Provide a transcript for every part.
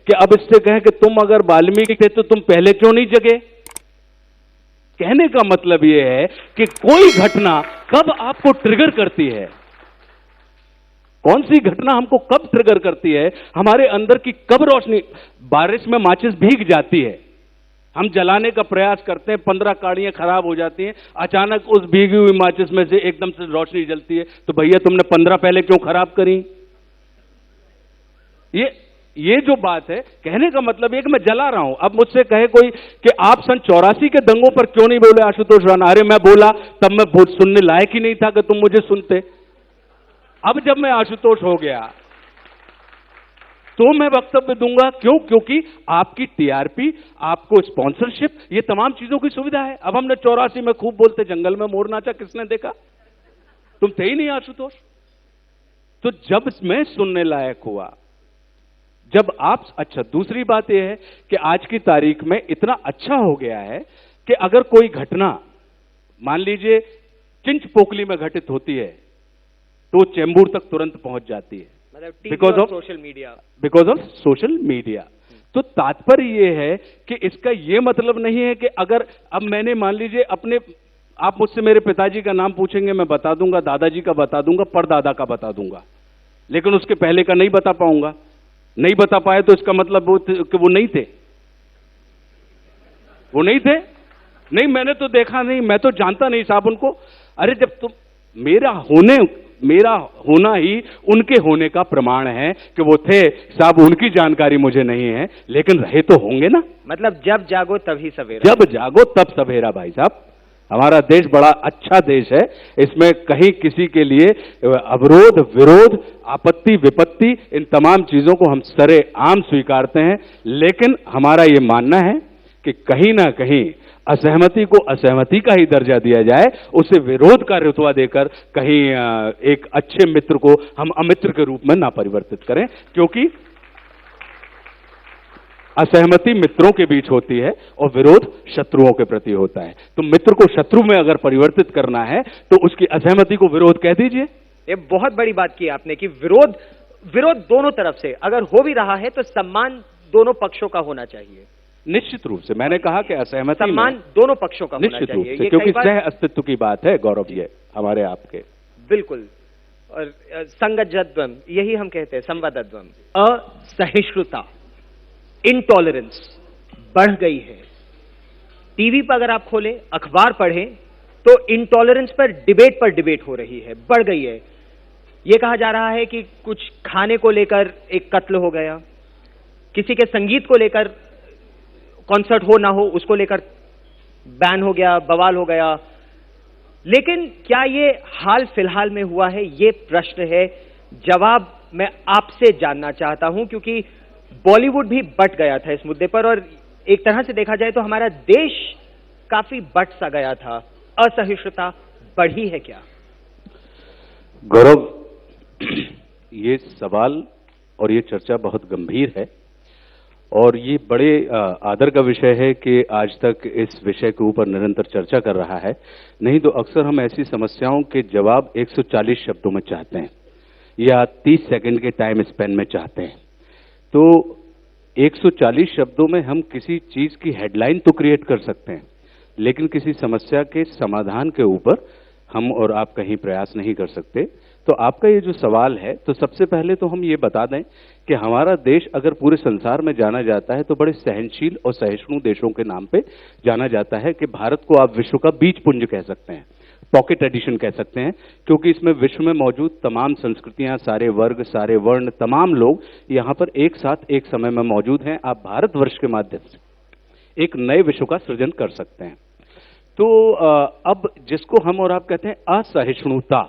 कि अब इससे कहें कि तुम अगर वाल्मीकि थे तो तुम पहले क्यों नहीं जगे? कहने का मतलब यह है कि कोई घटना कब आपको ट्रिगर करती है, कौन सी घटना हमको कब ट्रिगर करती है, हमारे अंदर की कब रोशनी। बारिश में माचिस भीग जाती है, हम जलाने का प्रयास करते हैं, 15 काड़ियां खराब हो जाती हैं, अचानक उस भीगी हुई माचिस में से एकदम से रोशनी जलती है, तो भैया तुमने 15 पहले क्यों खराब करी? ये जो बात है, कहने का मतलब ये कि मैं जला रहा हूं। अब मुझसे कहे कोई कि आप सन 84 के दंगों पर क्यों नहीं बोले आशुतोष राणा? अरे मैं बोला तब मैं सुनने लायक ही नहीं था कि तुम मुझे सुनते। अब जब मैं आशुतोष हो गया तो मैं वक्तव्य दूंगा। क्यों? क्योंकि आपकी टीआरपी, आपको स्पॉन्सरशिप, ये तमाम चीजों की सुविधा है। अब हमने 84 में खूब बोलते जंगल में मोर नाचा, किसने देखा? तुम थे ही नहीं आशुतोष। तो जब मैं सुनने लायक हुआ, जब आप, अच्छा दूसरी बात यह है कि आज की तारीख में इतना अच्छा हो गया है कि अगर कोई घटना मान लीजिए चिंचपोकली में घटित होती है तो चेंबूर तक तुरंत पहुंच जाती है, because of social media, because of social media. तो तात्पर्य यह है कि इसका यह मतलब नहीं है कि अगर अब मैंने मान लीजिए अपने, आप मुझसे मेरे पिताजी का नाम पूछेंगे, मैं बता दूंगा, दादाजी का बता दूंगा, परदादा का बता दूंगा, लेकिन उसके पहले का नहीं बता पाऊंगा। नहीं बता पाए तो इसका मतलब कि वो नहीं थे, वो नहीं थे। नहीं, मैंने तो देखा नहीं, मैं तो जानता नहीं साहब उनको। अरे जब तुम, मेरा होना ही उनके होने का प्रमाण है कि वो थे साहब, उनकी जानकारी मुझे नहीं है, लेकिन रहे तो होंगे ना। मतलब जब जागो तभी सवेरा, जब जागो तब सवेरा। भाई साहब, हमारा देश बड़ा अच्छा देश है, इसमें कहीं किसी के लिए अवरोध, विरोध, आपत्ति, विपत्ति, इन तमाम चीजों को हम सरे आम स्वीकारते हैं। लेकिन हमारा यह मानना है कि कहीं ना कहीं असहमति को असहमति का ही दर्जा दिया जाए, उसे विरोध का रुतबा देकर कहीं एक अच्छे मित्र को हम अमित्र के रूप में ना परिवर्तित करें, क्योंकि असहमति मित्रों के बीच होती है और विरोध शत्रुओं के प्रति होता है। तो मित्र को शत्रु में अगर परिवर्तित करना है तो उसकी असहमति को विरोध कह दीजिए। ये बहुत बड़ी बात की आपने कि विरोध दोनों तरफ से अगर हो भी रहा है तो सम्मान दोनों पक्षों का होना चाहिए। निश्चित रूप से मैंने कहा कि असहमति सम्मान दोनों पक्षों का होना चाहिए, निश्चित रूप से, क्योंकि सह अस्तित्व की बात है गौरव, ये हमारे आपके बिल्कुल। और संगतजद्वम, यही हम कहते हैं, संवादद्वम। असहिष्णुता, इंटॉलरेंस बढ़ गई है। टीवी पर अगर आप खोलें, अखबार पढ़ें तो इंटॉलरेंस पर डिबेट हो रही है, बढ़ गई है। यह कहा जा रहा है कि कुछ खाने को लेकर एक कत्ल हो गया, किसी के संगीत को लेकर, कॉन्सर्ट हो ना हो उसको लेकर बैन हो गया, बवाल हो गया। लेकिन क्या ये हाल फिलहाल में हुआ है? ये प्रश्न है, जवाब मैं आपसे जानना चाहता हूं, क्योंकि बॉलीवुड भी बट गया था इस मुद्दे पर, और एक तरह से देखा जाए तो हमारा देश काफी बट सा गया था। असहिष्णुता बढ़ी है क्या? गौरव, ये सवाल और ये चर्चा बहुत गंभीर है और ये बड़े आदर का विषय है कि आज तक इस विषय के ऊपर निरंतर चर्चा कर रहा है। नहीं तो अक्सर हम ऐसी समस्याओं के जवाब 140 शब्दों में चाहते हैं या 30 सेकंड के टाइम स्पेन में चाहते हैं। तो 140 शब्दों में हम किसी चीज की हेडलाइन तो क्रिएट कर सकते हैं, लेकिन किसी समस्या के समाधान के ऊपर हम और आप कहीं प्रयास नहीं कर सकते। तो आपका ये जो सवाल है, तो सबसे पहले तो हम ये बता दें कि हमारा देश अगर पूरे संसार में जाना जाता है तो बड़े सहनशील और सहिष्णु देशों के नाम पे जाना जाता है, कि भारत को आप विश्व का बीज पुंज कह सकते हैं, पॉकेट एडिशन कह सकते हैं, क्योंकि इसमें विश्व में मौजूद तमाम संस्कृतियां, सारे वर्ग, सारे वर्ण, तमाम लोग यहां पर एक साथ एक समय में मौजूद हैं। आप भारतवर्ष के माध्यम से एक नए विश्व का सृजन कर सकते हैं। तो अब जिसको हम और आप कहते हैं असहिष्णुता,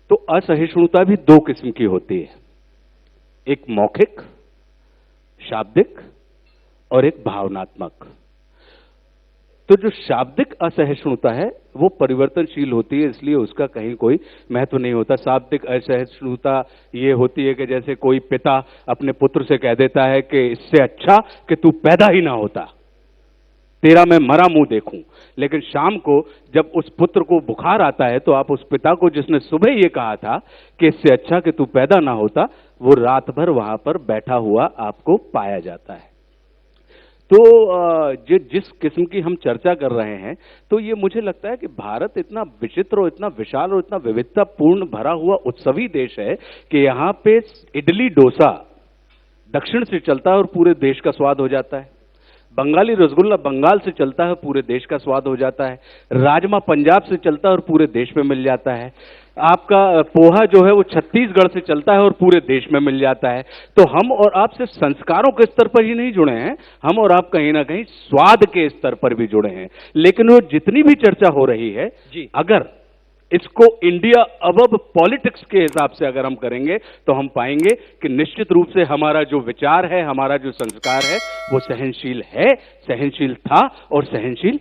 तो असहिष्णुता भी दो किस्म की होती है, एक मौखिक, शाब्दिक और एक भावनात्मक। तो जो शाब्दिक असहिष्णुता है वो परिवर्तनशील होती है, इसलिए उसका कहीं कोई महत्व नहीं होता। शाब्दिक असहिष्णुता ये होती है कि जैसे कोई पिता अपने पुत्र से कह देता है कि इससे अच्छा कि तू पैदा ही ना होता, तेरा मैं मरा मुंह देखूं। लेकिन शाम को जब उस पुत्र को बुखार आता है तो आप उस पिता को जिसने सुबह ये कहा था कि इससे अच्छा कि तू पैदा ना होता, वो रात भर वहां पर बैठा हुआ आपको पाया जाता है। तो जिस किस्म की हम चर्चा कर रहे हैं, तो ये मुझे लगता है कि भारत इतना विचित्र और इतना विशाल और इतना विविधतापूर्ण भरा हुआ उत्सवी देश है कि यहाँ पे इडली डोसा दक्षिण से चलता है और पूरे देश का स्वाद हो जाता है। बंगाली रसगुल्ला बंगाल से चलता है, पूरे देश का स्वाद हो जाता है। राजमा पंजाब से चलता है और पूरे देश में मिल जाता है। आपका पोहा जो है वो छत्तीसगढ़ से चलता है और पूरे देश में मिल जाता है। तो हम और आप सिर्फ संस्कारों के स्तर पर ही नहीं जुड़े हैं, हम और आप कहीं ना कहीं स्वाद के स्तर पर भी जुड़े हैं। लेकिन वो जितनी भी चर्चा हो रही है जी, अगर इसको इंडिया अबव पॉलिटिक्स के हिसाब से अगर हम करेंगे तो हम पाएंगे कि निश्चित रूप से हमारा जो विचार है, हमारा जो संस्कार है, वो सहनशील है, सहनशील था और सहनशील